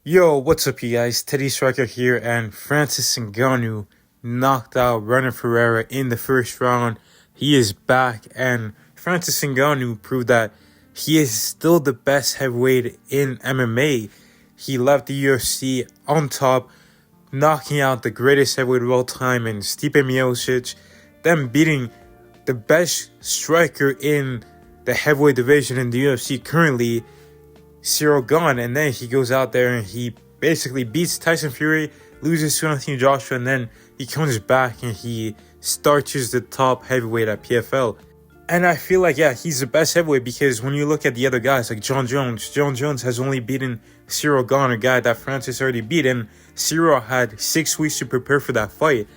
Yo, what's up, you guys? Teddy Striker here, and Francis Ngannou knocked out Ngannou Ferreira in the first round. He is back, and Francis Ngannou proved that he is still the best heavyweight in MMA. He left the UFC on top, knocking out the greatest heavyweight of all time in Stipe Miocic, then beating the best striker in the heavyweight division in the UFC currently, Ciryl Gane, and then he goes out there and he basically beats Tyson Fury, loses to Anthony Joshua, and then he comes back and he starches the top heavyweight at PFL. And I feel like, yeah, he's the best heavyweight because when you look at the other guys like John Jones has only beaten Ciryl Gane, a guy that Francis already beat, and Ciryl had 6 weeks to prepare for that fight.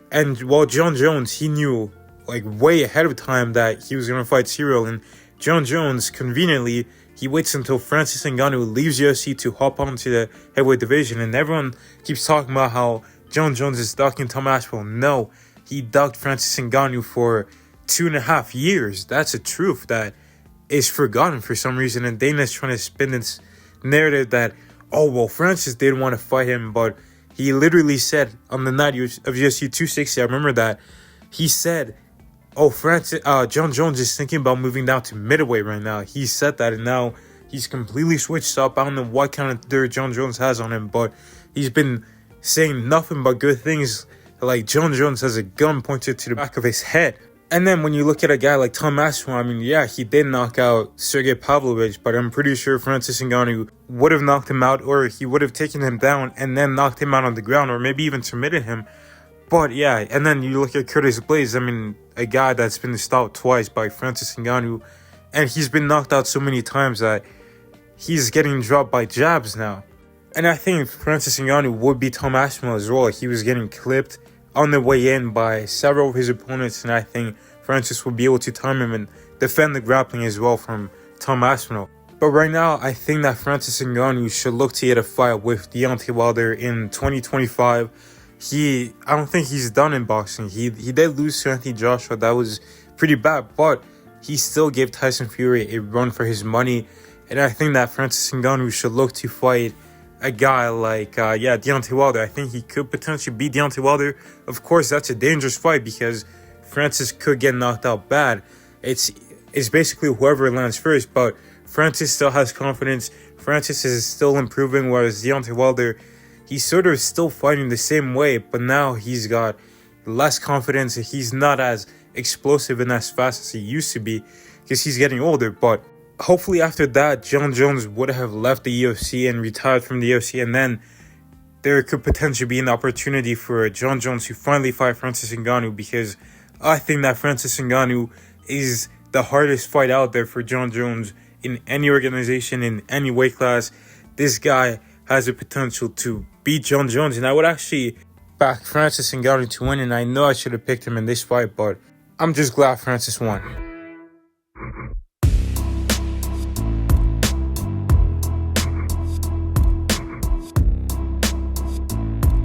And while John Jones, he knew like way ahead of time that he was going to fight Ciryl, and John Jones, conveniently, he waits until Francis Ngannou leaves UFC to hop onto the heavyweight division, and everyone keeps talking about how John Jones is ducking Tom Aspinall. No, he ducked Francis Ngannou for 2.5 years. That's a truth that is forgotten for some reason, and Dana's trying to spin this narrative that, oh, well, Francis didn't want to fight him, but he literally said on the night of UFC 260, I remember that, he said, oh, John Jones is thinking about moving down to middleweight right now. He said that, and now he's completely switched up. I don't know what kind of dirt John Jones has on him, but he's been saying nothing but good things. Like, John Jones has a gun pointed to the back of his head. And then when you look at a guy like Tom Aspinall, I mean, yeah, he did knock out Sergey Pavlovich, but I'm pretty sure Francis Ngannou would have knocked him out, or he would have taken him down and then knocked him out on the ground, or maybe even submitted him. But yeah, and then you look at Curtis Blades, I mean, a guy that's been stopped twice by Francis Ngannou, and he's been knocked out so many times that he's getting dropped by jabs now. And I think Francis Ngannou would beat Tom Aspinall as well. He was getting clipped on the way in by several of his opponents, and I think Francis will be able to time him and defend the grappling as well from Tom Aspinall. But right now, I think that Francis Ngannou should look to get a fight with Deontay Wilder in 2025. I don't think he's done in boxing. He did lose to Anthony Joshua. That was pretty bad, but he still gave Tyson Fury a run for his money. And I think that Francis Ngannou should look to fight a guy like, Deontay Wilder. I think he could potentially beat Deontay Wilder. Of course, that's a dangerous fight because Francis could get knocked out bad. It's basically whoever lands first, but Francis still has confidence. Francis is still improving, whereas Deontay Wilder, he's sort of still fighting the same way, but now he's got less confidence and he's not as explosive and as fast as he used to be because he's getting older. But hopefully after that, John Jones would have left the UFC and retired from the UFC, and then there could potentially be an opportunity for John Jones to finally fight Francis Ngannou, because I think that Francis Ngannou is the hardest fight out there for John Jones in any organization, in any weight class. This guy has the potential to beat John Jones, and I would actually back Francis Ngannou to win, and I know I should have picked him in this fight, but I'm just glad Francis won.